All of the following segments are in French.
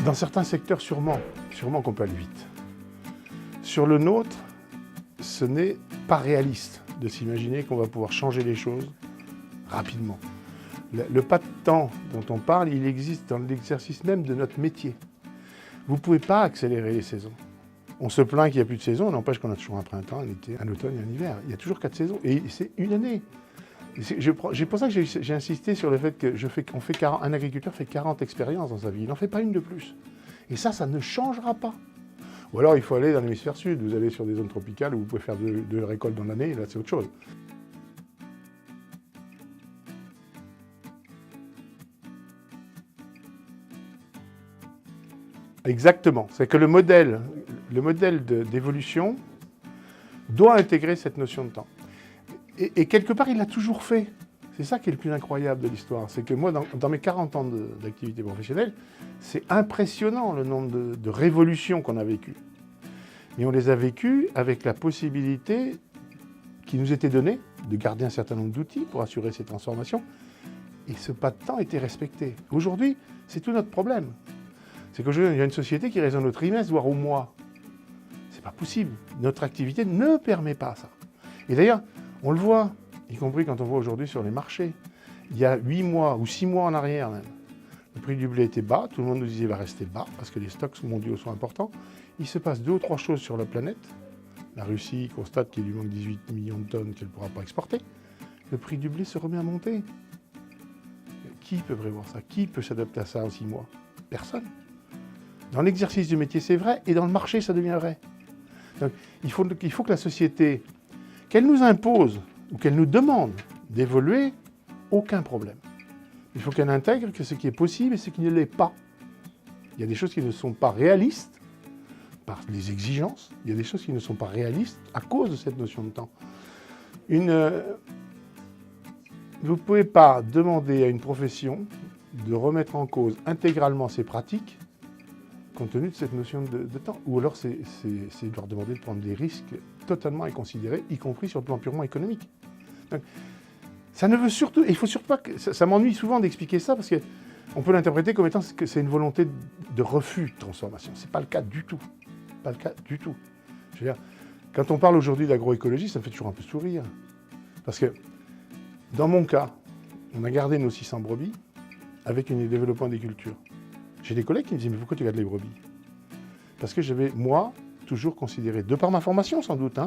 Dans certains secteurs, sûrement qu'on peut aller vite. Sur le nôtre, ce n'est pas réaliste de s'imaginer qu'on va pouvoir changer les choses rapidement. Le pas de temps dont on parle, il existe dans l'exercice même de notre métier. Vous ne pouvez pas accélérer les saisons. On se plaint qu'il n'y a plus de saison, on n'empêche qu'on a toujours un printemps, un été, un automne et un hiver. Il y a toujours 4 saisons, et c'est une année. C'est pour ça que j'ai insisté sur le fait qu'un agriculteur fait 40 expériences dans sa vie. Il n'en fait pas une de plus. Et ça ne changera pas. Ou alors il faut aller dans l'hémisphère sud. Vous allez sur des zones tropicales où vous pouvez faire 2 récoltes dans l'année, là c'est autre chose. Exactement. C'est que le modèle d'évolution doit intégrer cette notion de temps. Et quelque part, il l'a toujours fait. C'est ça qui est le plus incroyable de l'histoire. C'est que moi, dans mes 40 ans d'activité professionnelle, c'est impressionnant le nombre de révolutions qu'on a vécues. Et on les a vécues avec la possibilité qui nous était donnée de garder un certain nombre d'outils pour assurer ces transformations. Et ce pas de temps était respecté. Aujourd'hui, c'est tout notre problème. C'est qu'aujourd'hui, il y a une société qui raisonne au trimestre, voire au mois. C'est pas possible. Notre activité ne permet pas ça. Et d'ailleurs, on le voit, y compris quand on voit aujourd'hui sur les marchés. Il y a 8 mois ou 6 mois en arrière même, le prix du blé était bas, tout le monde nous disait qu'il va rester bas parce que les stocks mondiaux sont importants. Il se passe 2 ou 3 choses sur la planète. La Russie constate qu'il lui manque 18 millions de tonnes qu'elle ne pourra pas exporter. Le prix du blé se remet à monter. Qui peut prévoir ça? Qui peut s'adapter à ça en 6 mois? Personne. Dans l'exercice du métier, c'est vrai, et dans le marché, ça devient vrai. Donc, il faut que la société, qu'elle nous impose ou qu'elle nous demande d'évoluer, aucun problème. Il faut qu'elle intègre que ce qui est possible et ce qui ne l'est pas. Il y a des choses qui ne sont pas réalistes par les exigences, il y a des choses qui ne sont pas réalistes à cause de cette notion de temps. Vous ne pouvez pas demander à une profession de remettre en cause intégralement ses pratiques compte tenu de cette notion de temps. Ou alors c'est de leur demander de prendre des risques totalement inconsidérés, y compris sur le plan purement économique. Donc, ça ne veut surtout, il faut surtout pas que, ça m'ennuie souvent d'expliquer ça parce qu'on peut l'interpréter comme étant que c'est une volonté de refus de transformation. Ce n'est pas le cas du tout. Pas le cas du tout. Je veux dire, quand on parle aujourd'hui d'agroécologie, ça me fait toujours un peu sourire. Parce que, dans mon cas, on a gardé nos 600 brebis avec un développement des cultures. J'ai des collègues qui me disent « mais pourquoi tu gardes les brebis ?» Parce que j'avais, moi, toujours considéré, de par ma formation sans doute,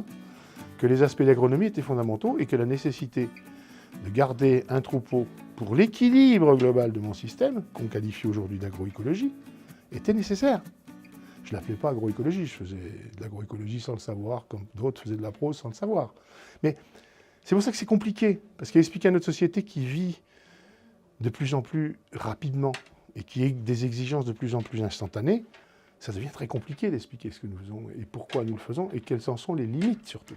que les aspects d'agronomie étaient fondamentaux et que la nécessité de garder un troupeau pour l'équilibre global de mon système, qu'on qualifie aujourd'hui d'agroécologie, était nécessaire. Je ne l'appelais pas agroécologie, je faisais de l'agroécologie sans le savoir, comme d'autres faisaient de la prose sans le savoir. Mais c'est pour ça que c'est compliqué, parce qu'expliquer à notre société qui vit de plus en plus rapidement et qui a des exigences de plus en plus instantanées, ça devient très compliqué d'expliquer ce que nous faisons et pourquoi nous le faisons et quelles en sont les limites surtout.